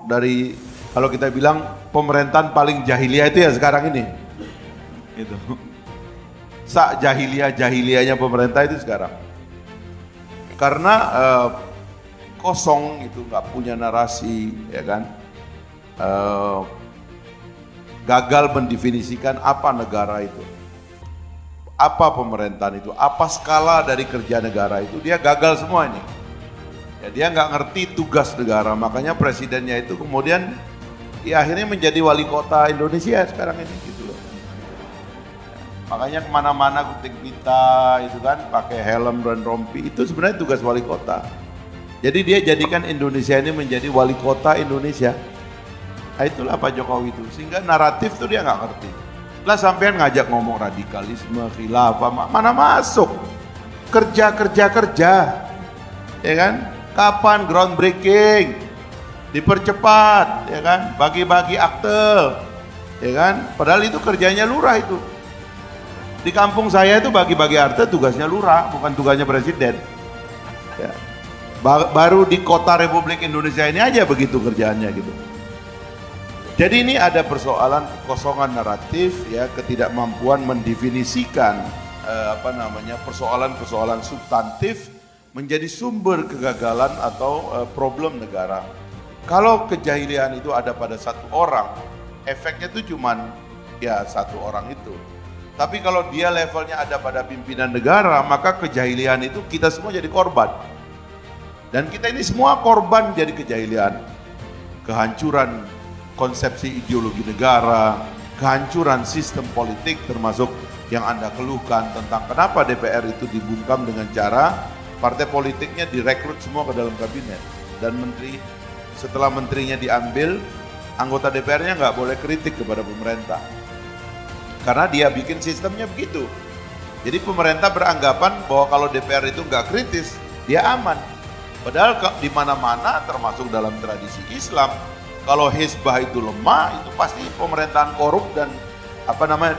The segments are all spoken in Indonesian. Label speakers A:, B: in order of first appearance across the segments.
A: dari, kalau kita bilang pemerintahan paling jahiliyah itu ya sekarang ini. Gitu. Jahiliyahnya pemerintah itu sekarang. Karena kosong itu, nggak punya narasi, ya kan. Gagal mendefinisikan apa negara itu, apa pemerintahan itu, apa skala dari kerja negara itu, dia gagal semua ini. Ya, dia nggak ngerti tugas negara, makanya presidennya itu kemudian ya akhirnya menjadi wali kota Indonesia sekarang ini gitu loh. Makanya kemana-mana gunting pita itu kan, pakai helm dan rompi, itu sebenarnya tugas wali kota. Jadi dia jadikan Indonesia ini menjadi wali kota Indonesia. Nah, itulah Pak Jokowi itu, sehingga naratif tuh dia nggak ngerti. Lah sampean ngajak ngomong radikalisme, khilafah, mana masuk? Kerja, ya kan? Kapan groundbreaking? Dipercepat, ya kan? Bagi-bagi akte, ya kan? Padahal itu kerjanya lurah itu. Di kampung saya itu bagi-bagi akte tugasnya lurah, bukan tugasnya presiden. Ya. Baru di kota Republik Indonesia ini aja begitu kerjaannya gitu. Jadi ini ada persoalan kekosongan naratif, ya, ketidakmampuan mendefinisikan persoalan-persoalan substantif menjadi sumber kegagalan atau problem negara. Kalau kejahilian itu ada pada satu orang, efeknya itu cuman ya satu orang itu. Tapi kalau dia levelnya ada pada pimpinan negara, maka kejahilian itu kita semua jadi korban. Dan kita ini semua korban jadi kejahilian. Kehancuran konsepsi ideologi negara, kehancuran sistem politik, termasuk yang Anda keluhkan tentang kenapa DPR itu dibungkam dengan cara partai politiknya direkrut semua ke dalam kabinet, dan menteri, setelah menterinya diambil, anggota DPR-nya nggak boleh kritik kepada pemerintah karena dia bikin sistemnya begitu. Jadi pemerintah beranggapan bahwa kalau DPR itu nggak kritis, dia aman. Padahal di mana-mana, termasuk dalam tradisi Islam, kalau hizbah itu lemah, itu pasti pemerintahan korup dan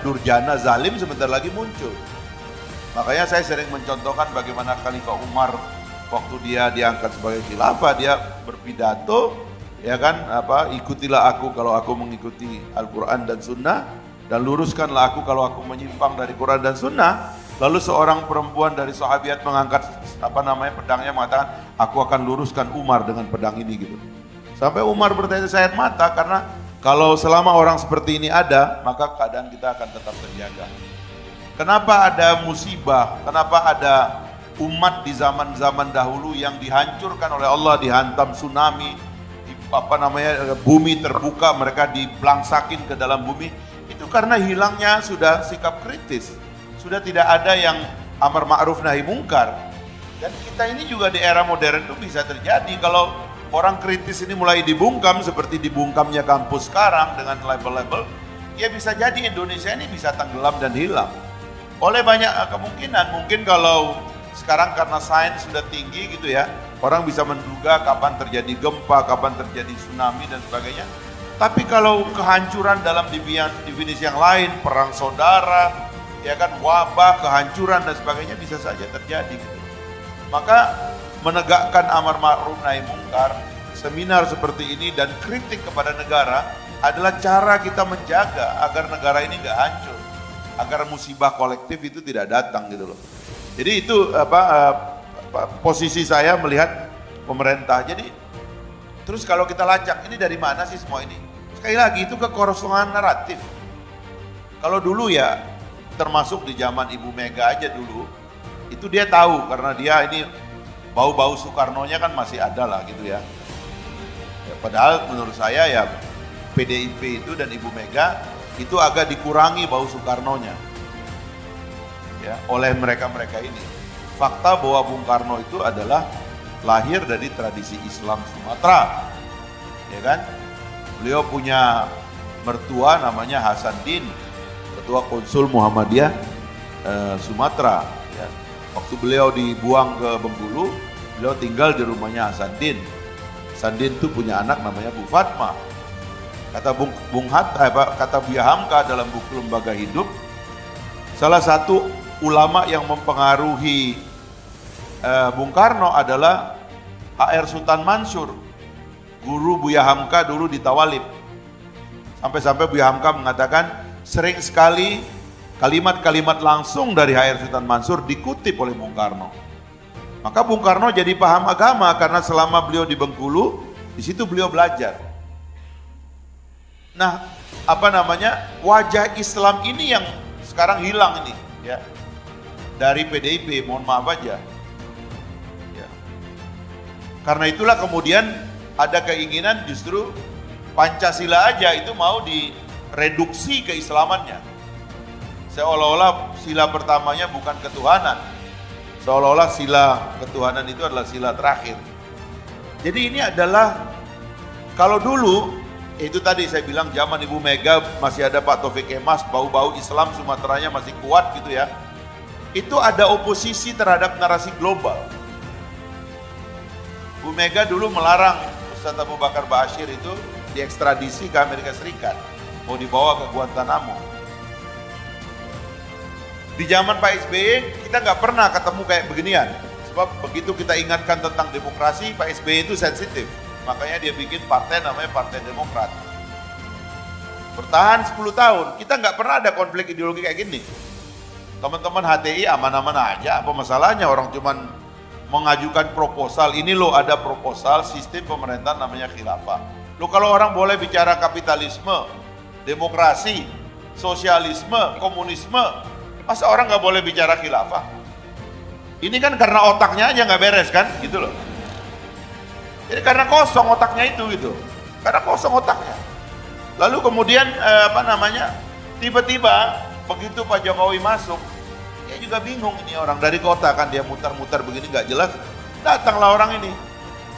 A: durjana, zalim sebentar lagi muncul. Makanya saya sering mencontohkan bagaimana Khalifah Umar waktu dia diangkat sebagai khilafah, dia berpidato, ya kan, ikutilah aku kalau aku mengikuti Al-Quran dan Sunnah, dan luruskanlah aku kalau aku menyimpang dari Quran dan Sunnah. Lalu seorang perempuan dari sahabiat mengangkat pedangnya, mengatakan, aku akan luruskan Umar dengan pedang ini gitu. Sampai Umar bertetes air mata, karena kalau selama orang seperti ini ada, maka keadaan kita akan tetap terjaga. Kenapa ada musibah? Kenapa ada umat di zaman-zaman dahulu yang dihancurkan oleh Allah, dihantam tsunami, bumi terbuka, mereka diblangsakin ke dalam bumi? Itu karena hilangnya sudah sikap kritis. Sudah tidak ada yang amar ma'ruf nahi mungkar. Dan kita ini juga di era modern itu bisa terjadi kalau orang kritis ini mulai dibungkam seperti dibungkamnya kampus sekarang dengan label-label, ya bisa jadi Indonesia ini bisa tenggelam dan hilang. Oleh banyak kemungkinan, mungkin kalau sekarang karena sains sudah tinggi gitu ya, orang bisa menduga kapan terjadi gempa, kapan terjadi tsunami dan sebagainya. Tapi kalau kehancuran dalam definisi yang lain, perang saudara, ya kan, wabah, kehancuran dan sebagainya bisa saja terjadi gitu. Maka menegakkan amar ma'ruf nahi mungkar, seminar seperti ini dan kritik kepada negara adalah cara kita menjaga agar negara ini nggak hancur, agar musibah kolektif itu tidak datang gitu loh. Jadi itu posisi saya melihat pemerintah. Jadi terus kalau kita lacak, ini dari mana sih semua ini? Sekali lagi itu kekosongan naratif. Kalau dulu ya, termasuk di zaman Ibu Mega aja dulu, itu dia tahu karena dia ini bau-bau Soekarno-nya kan masih ada lah gitu ya. Padahal menurut saya ya PDIP itu dan Ibu Mega itu agak dikurangi bau Soekarno-nya ya, oleh mereka-mereka ini. Fakta bahwa Bung Karno itu adalah lahir dari tradisi Islam Sumatera, ya kan? Beliau punya mertua namanya Hasanuddin, ketua konsul Muhammadiyah Sumatera. Ya. Waktu beliau dibuang ke Bengkulu, beliau tinggal di rumahnya Hasanuddin. Hasanuddin itu punya anak namanya Bu Fatma. Kata kata Buya Hamka dalam buku Lembaga Hidup, salah satu ulama yang mempengaruhi Bung Karno adalah HR Sultan Mansur. guru Buya Hamka dulu di Tawalib. Sampai-sampai Buya Hamka mengatakan sering sekali kalimat-kalimat langsung dari HR Sultan Mansur dikutip oleh Bung Karno. Maka Bung Karno jadi paham agama karena selama beliau di Bengkulu, di situ beliau belajar. Nah, wajah Islam ini yang sekarang hilang ini, ya. Dari PDIP, mohon maaf aja. Ya. Karena itulah kemudian ada keinginan justru Pancasila aja itu mau direduksi keislamannya. Seolah-olah sila pertamanya bukan ketuhanan. Seolah-olah sila ketuhanan itu adalah sila terakhir. Jadi ini adalah, kalau dulu, itu tadi saya bilang zaman Ibu Mega masih ada Pak Taufik Kemas, bau-bau Islam Sumateranya masih kuat gitu ya. Itu ada oposisi terhadap narasi global. Bu Mega dulu melarang Ustaz Abu Bakar Ba'asyir itu diekstradisi ke Amerika Serikat. Mau dibawa ke Guantanamo. Di zaman Pak SBY kita nggak pernah ketemu kayak beginian. Sebab begitu kita ingatkan tentang demokrasi, Pak SBY itu sensitif. Makanya dia bikin partai namanya Partai Demokrat. Bertahan 10 tahun, kita nggak pernah ada konflik ideologi kayak gini. Teman-teman HTI aman-aman aja, apa masalahnya orang cuman mengajukan proposal. Ini loh ada proposal sistem pemerintahan namanya khilafah. Loh kalau orang boleh bicara kapitalisme, demokrasi, sosialisme, komunisme, masa orang nggak boleh bicara khilafah? Ini kan karena otaknya aja nggak beres kan, gitu loh. Jadi karena kosong otaknya itu gitu, karena kosong otaknya. Lalu kemudian tiba-tiba begitu Pak Jokowi masuk, dia juga bingung ini orang dari kota kan dia muter-muter begini nggak jelas. Datanglah orang ini,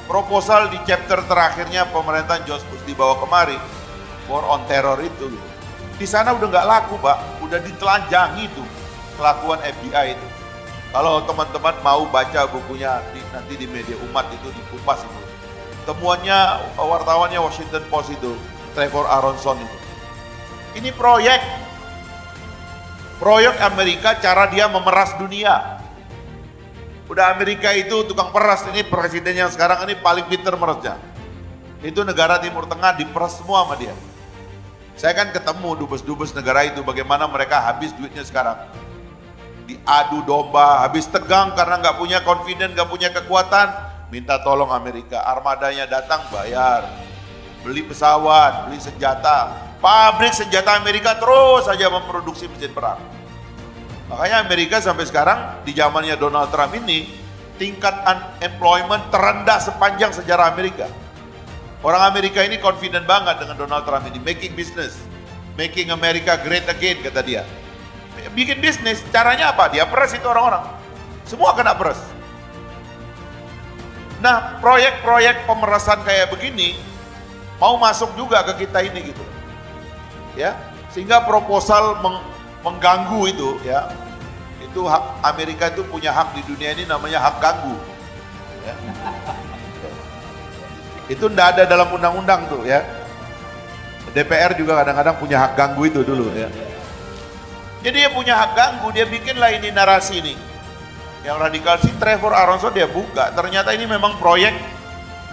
A: proposal di chapter terakhirnya pemerintahan George Bush dibawa kemari, war on terror itu. Gitu. Di sana udah nggak laku Pak, udah ditelanjangi tuh kelakuan FBI itu. Kalau teman-teman mau baca bukunya nanti di media umat itu dikupas itu. Temuannya wartawannya Washington Post itu, Trevor Aronson itu. Ini proyek Amerika cara dia memeras dunia. Udah Amerika itu tukang peras, ini presiden yang sekarang ini paling pinter merasnya. Itu negara Timur Tengah diperas semua sama dia. Saya kan ketemu dubes-dubes negara itu bagaimana mereka habis duitnya sekarang. Diadu domba, habis tegang karena nggak punya confidence, nggak punya kekuatan. Minta tolong Amerika, armadanya datang bayar, beli pesawat, beli senjata, pabrik senjata Amerika terus saja memproduksi mesin perang. Makanya Amerika sampai sekarang di zamannya Donald Trump ini tingkat unemployment terendah sepanjang sejarah Amerika. Orang Amerika ini confident banget dengan Donald Trump ini, making business, making America great again kata dia. Bikin bisnis, caranya apa? Dia peras itu orang-orang, semua kena peras. Nah, proyek-proyek pemerasan kayak begini mau masuk juga ke kita ini gitu. Ya, sehingga proposal mengganggu itu ya. Itu hak Amerika itu punya hak di dunia ini namanya hak ganggu. Ya. Itu enggak ada dalam undang-undang tuh ya. DPR juga kadang-kadang punya hak ganggu itu dulu ya. Jadi dia punya hak ganggu, dia bikinlah ini narasi ini. Yang radikal si Trevor Aronson dia buka, ternyata ini memang proyek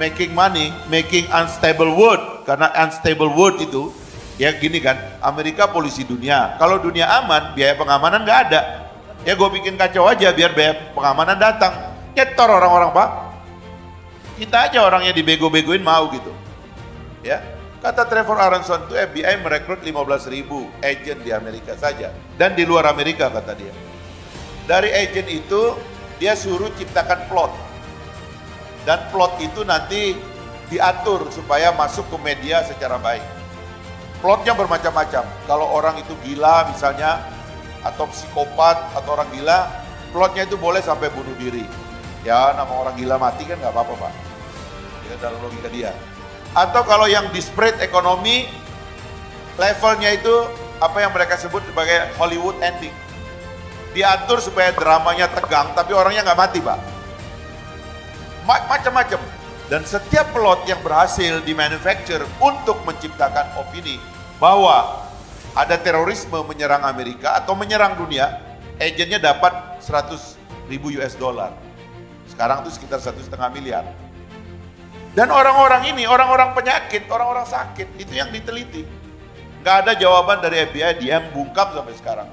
A: making money, making unstable world. Karena unstable world itu, ya gini kan, Amerika polisi dunia. Kalau dunia aman, biaya pengamanan nggak ada. Ya gue bikin kacau aja biar biaya pengamanan datang. Nyetor orang-orang Pak. Kita aja orangnya dibego-begoin mau gitu. Ya, kata Trevor Aronson itu FBI merekrut 15.000 agent di Amerika saja. Dan di luar Amerika kata dia. Dari agen itu dia suruh ciptakan plot. Dan plot itu nanti diatur supaya masuk ke media secara baik. Plotnya bermacam-macam. Kalau orang itu gila misalnya, atau psikopat, atau orang gila, plotnya itu boleh sampai bunuh diri. Ya nama orang gila mati kan gak apa-apa Pak. Ya dalam logika dia. Atau kalau yang disparate ekonomi, levelnya itu apa yang mereka sebut sebagai Hollywood ending. Diatur supaya dramanya tegang, tapi orangnya nggak mati Pak. Macam-macam. Dan setiap plot yang berhasil di manufacture untuk menciptakan opini bahwa ada terorisme menyerang Amerika atau menyerang dunia, agennya dapat 100.000 US dollar. Sekarang itu sekitar 1,5 miliar. Dan orang-orang ini, orang-orang penyakit, orang-orang sakit, itu yang diteliti. Nggak ada jawaban dari FBI, dia yang bungkam sampai sekarang.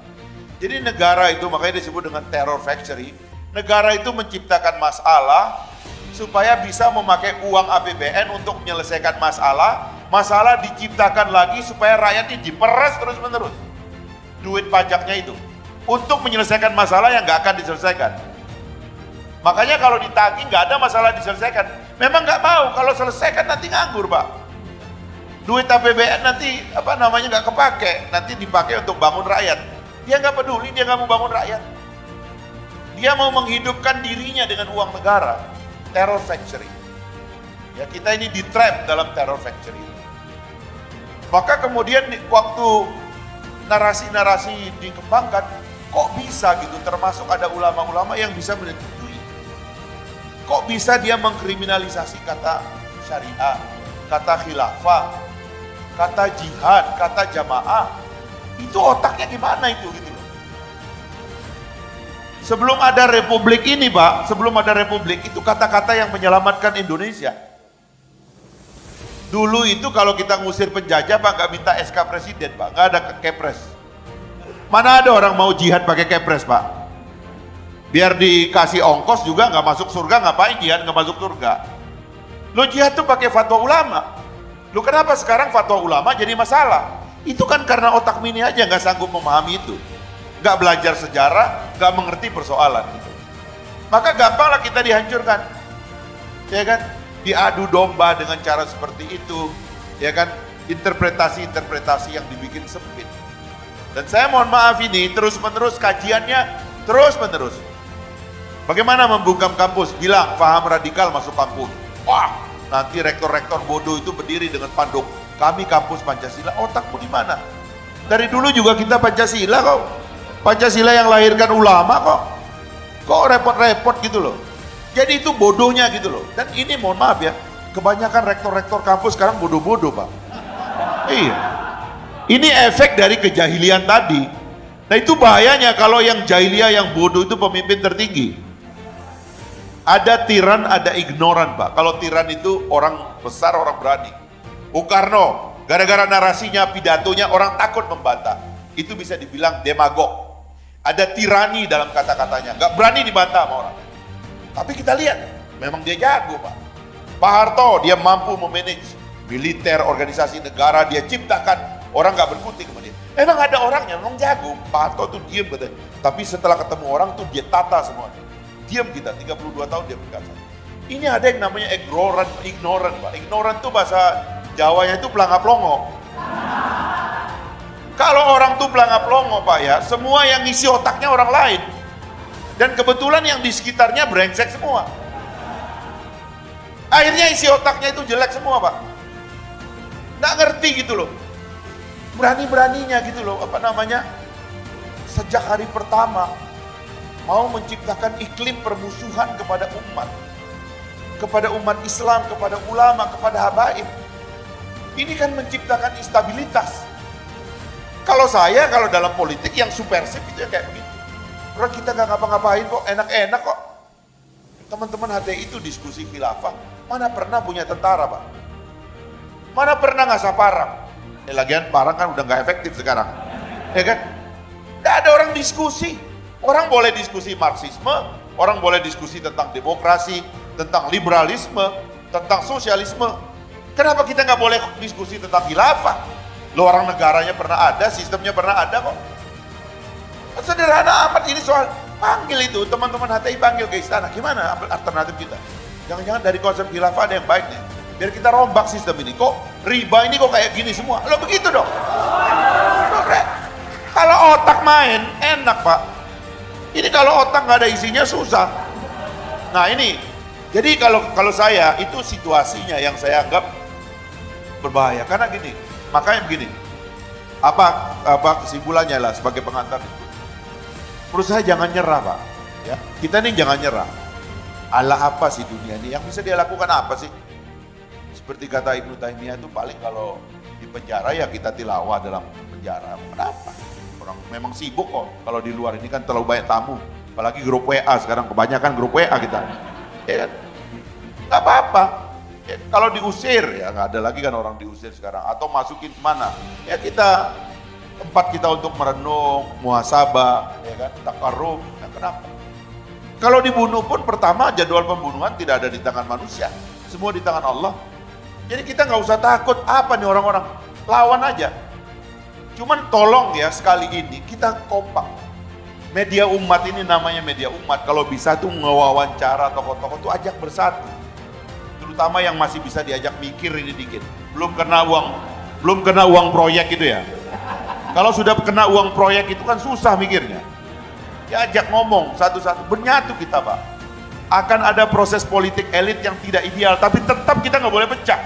A: Jadi negara itu, makanya disebut dengan terror factory. Negara itu menciptakan masalah, supaya bisa memakai uang APBN untuk menyelesaikan masalah. Masalah diciptakan lagi supaya rakyat ini diperas terus menerus. Duit pajaknya itu. Untuk menyelesaikan masalah yang nggak akan diselesaikan. Makanya kalau ditagih nggak ada masalah diselesaikan. Memang nggak mau, kalau selesaikan nanti nganggur Pak. Duit APBN nanti nggak kepake, nanti dipakai untuk bangun rakyat. Dia nggak peduli, dia nggak mau bangun rakyat. Dia mau menghidupkan dirinya dengan uang negara. Terror factory. Ya kita ini di trap dalam terror factory. Maka kemudian waktu narasi-narasi dikembangkan, kok bisa gitu, termasuk ada ulama-ulama yang bisa menyetujui. Kok bisa dia mengkriminalisasi kata syariah, kata khilafah, kata jihad, kata jamaah. Itu otaknya gimana itu gitu loh. Sebelum ada republik ini Pak, sebelum ada republik itu kata-kata yang menyelamatkan Indonesia. Dulu itu kalau kita ngusir penjajah Pak, nggak minta SK presiden Pak, nggak ada kepres. Mana ada orang mau jihad pakai kepres Pak? Biar dikasih ongkos juga nggak masuk surga, ngapain jihad nggak masuk surga? Lo jihad tuh pakai fatwa ulama. Lo kenapa sekarang fatwa ulama jadi masalah? Itu kan karena otak mini aja nggak sanggup memahami itu. Nggak belajar sejarah, nggak mengerti persoalan gitu. Maka gampanglah kita dihancurkan. Ya kan? Diadu domba dengan cara seperti itu. Ya kan? Interpretasi-interpretasi yang dibikin sempit. Dan saya mohon maaf ini terus-menerus kajiannya terus-menerus. Bagaimana membungkam kampus? Bilang paham radikal masuk kampus. Wah, nanti rektor-rektor bodoh itu berdiri dengan panduk. Kami kampus Pancasila. Otakmu di mana? Dari dulu juga kita Pancasila kok. Pancasila yang lahirkan ulama kok. Kok repot-repot gitu loh. Jadi itu bodohnya gitu loh. Dan ini mohon maaf ya, kebanyakan rektor-rektor kampus sekarang bodoh-bodoh Pak. Iya. Ini efek dari kejahilian tadi. Nah itu bahayanya kalau yang jahiliyah, yang bodoh itu pemimpin tertinggi. Ada tiran, ada ignoran Pak. Kalau tiran itu orang besar, orang berani. Bung Karno, gara-gara narasinya, pidatonya orang takut membantah. Itu bisa dibilang demagog. Ada tirani dalam kata-katanya, gak berani dibantah sama orang. Tapi kita lihat, memang dia jago Pak. Pak Harto, dia mampu memanage militer, organisasi negara, dia ciptakan. Orang gak berkutik sama dia. Memang ada orangnya, memang jago. Pak Harto tuh diem katanya. Tapi setelah ketemu orang tuh dia tata semuanya. Diam kita, 32 tahun dia berkuasa. Ini ada yang namanya ignoran Pak. Ignoran tuh bahasa Jawanya itu pelangap longo. Kalau orang tuh pelangap longo Pak ya, semua yang ngisi otaknya orang lain. Dan kebetulan yang di sekitarnya brengsek semua. Akhirnya isi otaknya itu jelek semua Pak. Nggak ngerti gitu loh. Berani-beraninya gitu loh, sejak hari pertama mau menciptakan iklim permusuhan kepada umat Islam, kepada ulama, kepada habaib. Ini kan menciptakan instabilitas. Kalau dalam politik yang subversif itu ya kayak begitu. Orang kita nggak ngapa-ngapain kok, enak-enak kok. Teman-teman HTI itu diskusi khilafah, mana pernah punya tentara Pak? Mana pernah ngasah parang? Lagian parang kan udah nggak efektif sekarang, ya kan? Nggak ada orang diskusi. Orang boleh diskusi Marxisme, orang boleh diskusi tentang demokrasi, tentang liberalisme, tentang sosialisme. Kenapa kita nggak boleh diskusi tentang khilafah? Lo orang negaranya pernah ada, sistemnya pernah ada kok. Sederhana amat ini soal. Panggil itu teman-teman HTI, panggil ke istana. Gimana alternatif kita? Jangan-jangan dari konsep khilafah ada yang baik nih. Biar kita rombak sistem ini. Kok riba ini kok kayak gini semua? Lo begitu dong. Kalau otak main enak Pak. Ini kalau otak nggak ada isinya susah. Nah ini, jadi kalau saya itu situasinya yang saya anggap berbahaya. Karena gini, makanya begini. Apa kesimpulannya lah sebagai pengantar? Menurut saya jangan nyerah Pak. Ya, kita nih jangan nyerah. Allah apa sih dunia ini? Yang bisa dia lakukan apa sih? Seperti kata Ibnu Taimiyah itu paling kalau di penjara ya kita tilawah dalam penjara. Kenapa? Orang memang sibuk kok. Kalau di luar ini kan terlalu banyak tamu. Apalagi grup WA sekarang, kebanyakan grup WA kita. Ya kan? Gak apa-apa. Ya, kalau diusir ya nggak ada lagi kan orang diusir sekarang, atau masukin kemana? Ya kita tempat kita untuk merenung, muhasabah, ya kan, takarruf. Ya, kenapa? Kalau dibunuh pun pertama jadwal pembunuhan tidak ada di tangan manusia, semua di tangan Allah. Jadi kita nggak usah takut apa nih orang-orang, lawan aja. Cuman tolong ya sekali ini kita kompak. Media umat ini namanya media umat, kalau bisa tuh ngewawancara tokoh-tokoh tuh ajak bersatu. Terutama yang masih bisa diajak mikir ini dikit. Belum kena uang proyek gitu ya. Kalau sudah kena uang proyek itu kan susah mikirnya. Ya ajak ngomong satu-satu, benyatu kita Pak. Akan ada proses politik elit yang tidak ideal, tapi tetap kita nggak boleh pecah.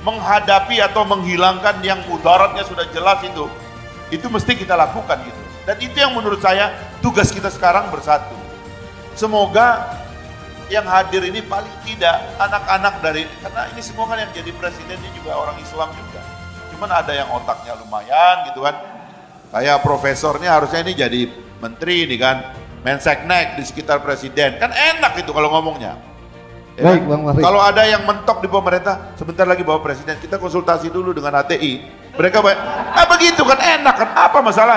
A: Menghadapi atau menghilangkan yang mudaratnya sudah jelas itu mesti kita lakukan gitu. Dan itu yang menurut saya tugas kita sekarang bersatu. Semoga yang hadir ini paling tidak anak-anak dari, karena ini semua kan yang jadi presiden ini juga orang Islam juga. Cuman ada yang otaknya lumayan gitu kan. Kayak profesornya harusnya ini jadi menteri nih kan, Menseknek di sekitar presiden. Kan enak itu kalau ngomongnya. Ya
B: Baik,
A: kan?
B: Bang Mahfud.
A: Kalau ada yang mentok di pemerintah, sebentar lagi bawa presiden, kita konsultasi dulu dengan HTI. Mereka begitu kan enak kan, apa masalahnya?